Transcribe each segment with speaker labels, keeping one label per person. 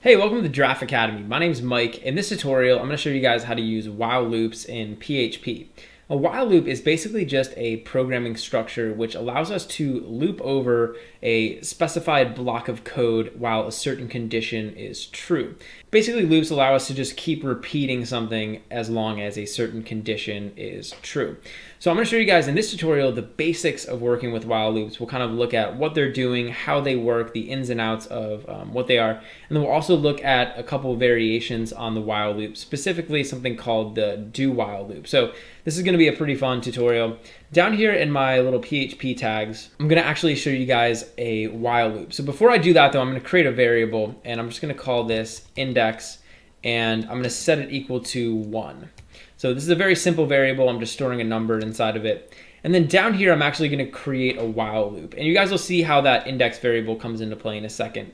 Speaker 1: Hey, welcome to the Giraffe Academy. My name is Mike. In this tutorial, I'm going to show you guys how to use while loops in PHP. A while loop is basically just a programming structure which allows us to loop over a specified block of code while a certain condition is true. Basically, loops allow us to just keep repeating something as long as a certain condition is true. So I'm going to show you guys in this tutorial the basics of working with while loops. We'll kind of look at what they're doing, how they work, the ins and outs of what they are. And then we'll also look at a couple of variations on the while loop, specifically something called the do while loop. So this is going to be a pretty fun tutorial. Down here in my little PHP tags, I'm going to actually show you guys a while loop. So before I do that though, I'm going to create a variable and I'm just going to call this index and I'm going to set it equal to 1. So this is a very simple variable. I'm just storing a number inside of it. And then down here, I'm actually going to create a while loop. And you guys will see how that index variable comes into play in a second.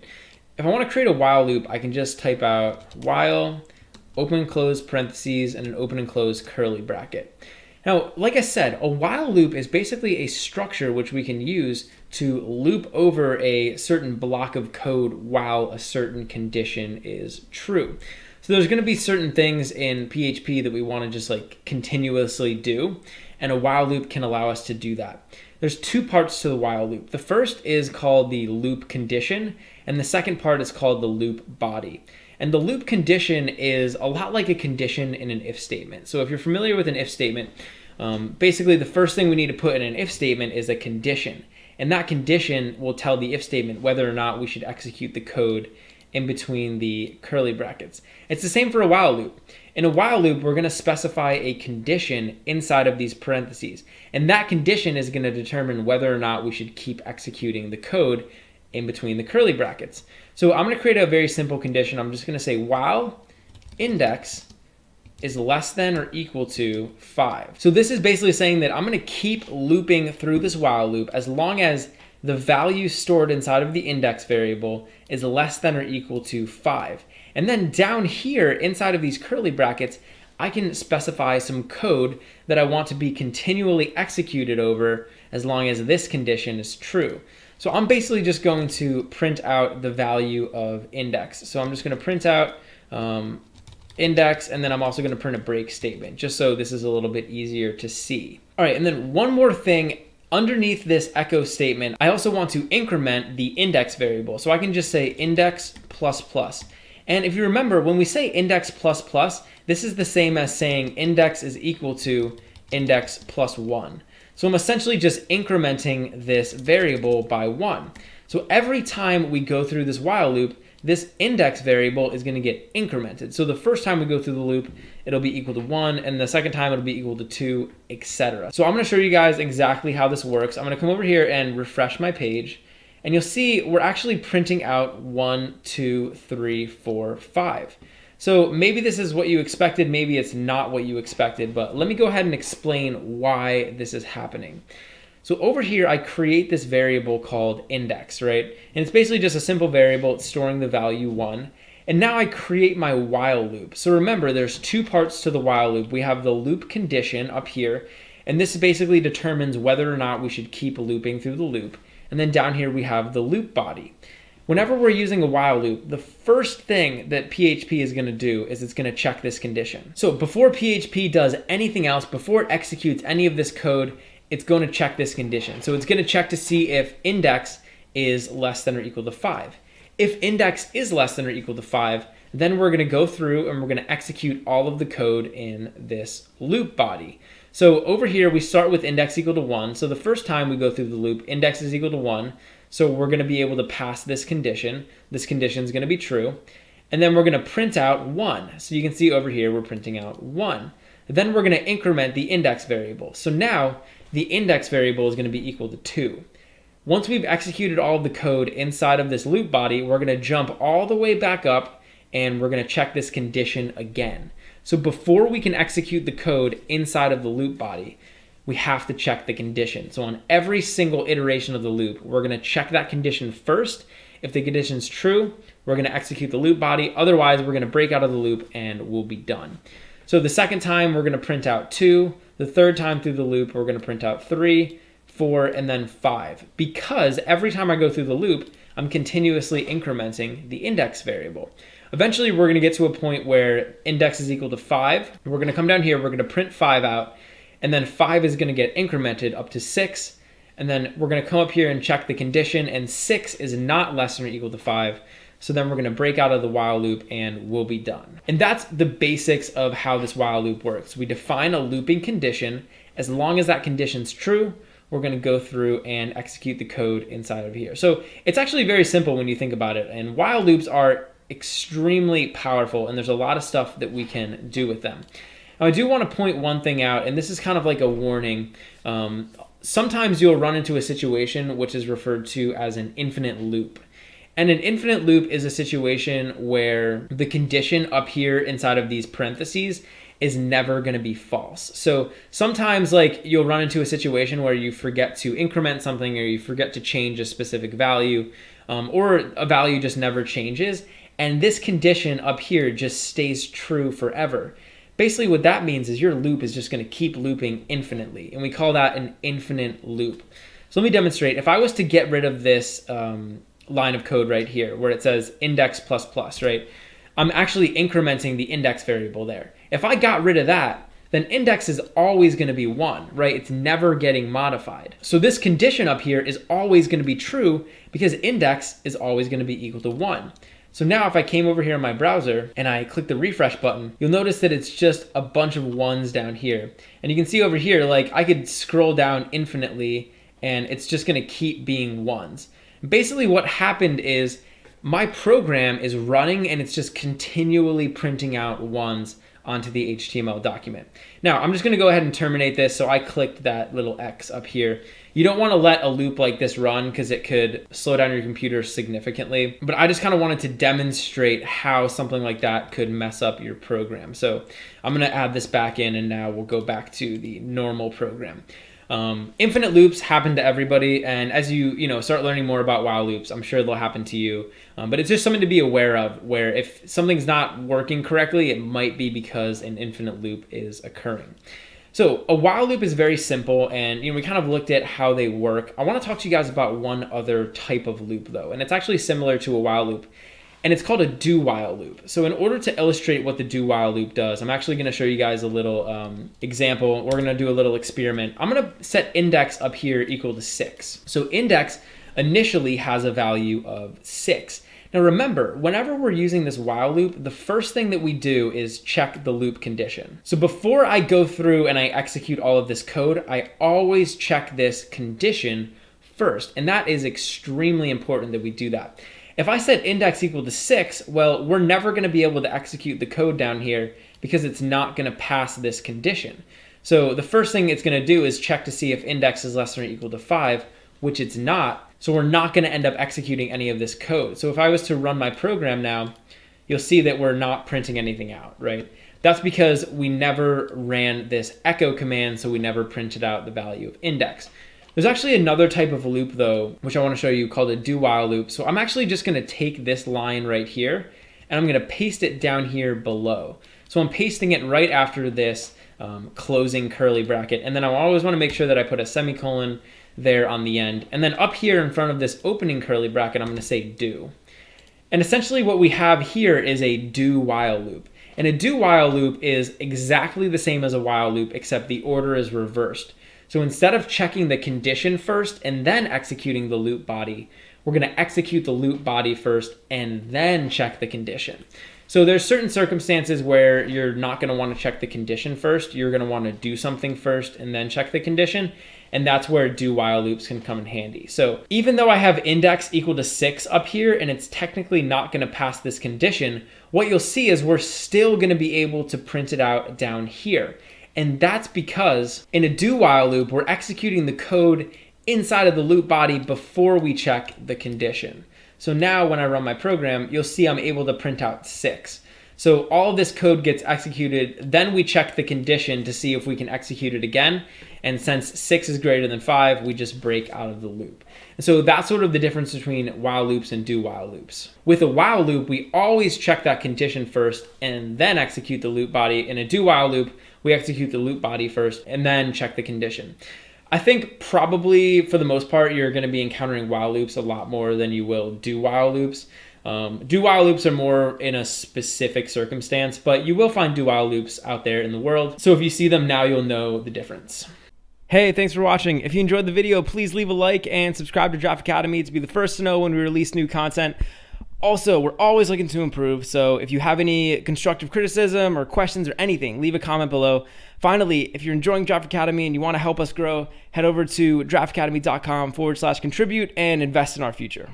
Speaker 1: If I want to create a while loop, I can just type out while, open and close parentheses, and an open and close curly bracket. Now, like I said, a while loop is basically a structure which we can use to loop over a certain block of code while a certain condition is true. So there's going to be certain things in PHP that we want to just like continuously do, and a while loop can allow us to do that. There's two parts to the while loop. The first is called the loop condition, and the second part is called the loop body. And the loop condition is a lot like a condition in an if statement. So if you're familiar with an if statement, basically the first thing we need to put in an if statement is a condition. And that condition will tell the if statement whether or not we should execute the code in between the curly brackets. It's the same for a while loop. In a while loop, we're going to specify a condition inside of these parentheses. And that condition is going to determine whether or not we should keep executing the code in between the curly brackets. So I'm going to create a very simple condition. I'm just going to say while index is less than or equal to 5. So this is basically saying that I'm going to keep looping through this while loop as long as the value stored inside of the index variable is less than or equal to 5. And then down here inside of these curly brackets, I can specify some code that I want to be continually executed over as long as this condition is true. So I'm basically just going to print out the value of index. So I'm just going to print out index, and then I'm also going to print a break statement, just so this is a little bit easier to see. All right, and then one more thing. Underneath this echo statement, I also want to increment the index variable. So I can just say index plus plus. And if you remember, when we say index plus plus, this is the same as saying index is equal to index plus 1. So I'm essentially just incrementing this variable by 1. So every time we go through this while loop, this index variable is going to get incremented. So the first time we go through the loop, it'll be equal to 1, and the second time it'll be equal to 2, etc. So I'm going to show you guys exactly how this works. I'm going to come over here and refresh my page, and you'll see we're actually printing out 1, 2, 3, 4, 5. So maybe this is what you expected, maybe it's not what you expected, but let me go ahead and explain why this is happening. So over here, I create this variable called index, right? And it's basically just a simple variable. It's storing the value 1. And now I create my while loop. So remember, there's two parts to the while loop. We have the loop condition up here, and this basically determines whether or not we should keep looping through the loop. And then down here, we have the loop body. Whenever we're using a while loop, the first thing that PHP is going to do is it's going to check this condition. So before PHP does anything else, before it executes any of this code, it's going to check this condition. So it's going to check to see if index is less than or equal to 5. If index is less than or equal to 5, then we're going to go through and we're going to execute all of the code in this loop body. So over here, we start with index equal to 1. So the first time we go through the loop, index is equal to 1. So we're going to be able to pass this condition. This condition is going to be true. And then we're going to print out 1. So you can see over here, we're printing out 1. Then we're going to increment the index variable. So now the index variable is going to be equal to 2. Once we've executed all of the code inside of this loop body, we're going to jump all the way back up and we're going to check this condition again. So before we can execute the code inside of the loop body, we have to check the condition. So on every single iteration of the loop, we're going to check that condition first. If the condition is true, we're going to execute the loop body. Otherwise, we're going to break out of the loop and we'll be done. So the second time, we're going to print out 2. The third time through the loop, we're going to print out 3, 4, and then 5. Because every time I go through the loop, I'm continuously incrementing the index variable. Eventually, we're going to get to a point where index is equal to 5. We're going to come down here, we're going to print 5 out, and then 5 is going to get incremented up to 6. And then we're going to come up here and check the condition, and 6 is not less than or equal to 5. So then we're going to break out of the while loop and we'll be done. And that's the basics of how this while loop works. We define a looping condition. As long as that condition's true, we're going to go through and execute the code inside of here. So it's actually very simple when you think about it. And while loops are extremely powerful, and there's a lot of stuff that we can do with them. Now, I do want to point one thing out, and this is kind of like a warning. Sometimes you'll run into a situation which is referred to as an infinite loop. And an infinite loop is a situation where the condition up here inside of these parentheses is never going to be false. So sometimes like you'll run into a situation where you forget to increment something, or you forget to change a specific value, or a value just never changes. And this condition up here just stays true forever. Basically what that means is your loop is just going to keep looping infinitely. And we call that an infinite loop. So let me demonstrate. If I was to get rid of this line of code right here where it says index plus plus, right? I'm actually incrementing the index variable there. If I got rid of that, then index is always going to be 1, right? It's never getting modified. So this condition up here is always going to be true because index is always going to be equal to 1. So now if I came over here in my browser and I click the refresh button, you'll notice that it's just a bunch of 1s down here. And you can see over here, like I could scroll down infinitely and it's just going to keep being 1s. Basically what happened is my program is running and it's just continually printing out 1s onto the HTML document. Now I'm just going to go ahead and terminate this. So I clicked that little X up here. You don't want to let a loop like this run because it could slow down your computer significantly. But I just kind of wanted to demonstrate how something like that could mess up your program. So I'm going to add this back in and now we'll go back to the normal program. Infinite loops happen to everybody, and as you start learning more about while loops, I'm sure they'll happen to you. But it's just something to be aware of, where if something's not working correctly, it might be because an infinite loop is occurring. So a while loop is very simple, and we kind of looked at how they work. I want to talk to you guys about one other type of loop though, and it's actually similar to a while loop. And it's called a do while loop. So in order to illustrate what the do while loop does, I'm actually going to show you guys a little example. We're going to do a little experiment. I'm going to set index up here equal to 6. So index initially has a value of 6. Now remember, whenever we're using this while loop, the first thing that we do is check the loop condition. So before I go through and I execute all of this code, I always check this condition first. And that is extremely important that we do that. If I set index equal to 6, well, we're never going to be able to execute the code down here because it's not going to pass this condition. So the first thing it's going to do is check to see if index is less than or equal to 5, which it's not. So we're not going to end up executing any of this code. So if I was to run my program now, you'll see that we're not printing anything out, right? That's because we never ran this echo command, so we never printed out the value of index. There's actually another type of loop though, which I want to show you, called a do while loop. So I'm actually just going to take this line right here and I'm going to paste it down here below. So I'm pasting it right after this closing curly bracket. And then I always want to make sure that I put a semicolon there on the end. And then up here in front of this opening curly bracket, I'm going to say do. And essentially what we have here is a do while loop. And a do while loop is exactly the same as a while loop, except the order is reversed. So instead of checking the condition first and then executing the loop body, we're going to execute the loop body first and then check the condition. So there's certain circumstances where you're not going to want to check the condition first. You're going to want to do something first and then check the condition. And that's where do while loops can come in handy. So even though I have index equal to 6 up here and it's technically not going to pass this condition, what you'll see is we're still going to be able to print it out down here. And that's because in a do while loop, we're executing the code inside of the loop body before we check the condition. So now when I run my program, you'll see I'm able to print out 6. So all of this code gets executed, then we check the condition to see if we can execute it again. And since 6 is greater than 5, we just break out of the loop. And so that's sort of the difference between while loops and do while loops. With a while loop, we always check that condition first and then execute the loop body. In a do while loop, we execute the loop body first and then check the condition. I think probably for the most part, you're going to be encountering while loops a lot more than you will do while loops. Do while loops are more in a specific circumstance, but you will find do while loops out there in the world. So if you see them now, you'll know the difference. Hey, thanks for watching. If you enjoyed the video, please leave a like and subscribe to Draft Academy to be the first to know when we release new content. Also, we're always looking to improve, so if you have any constructive criticism or questions or anything, leave a comment below. Finally, if you're enjoying Draft Academy and you want to help us grow, head over to draftacademy.com/contribute and invest in our future.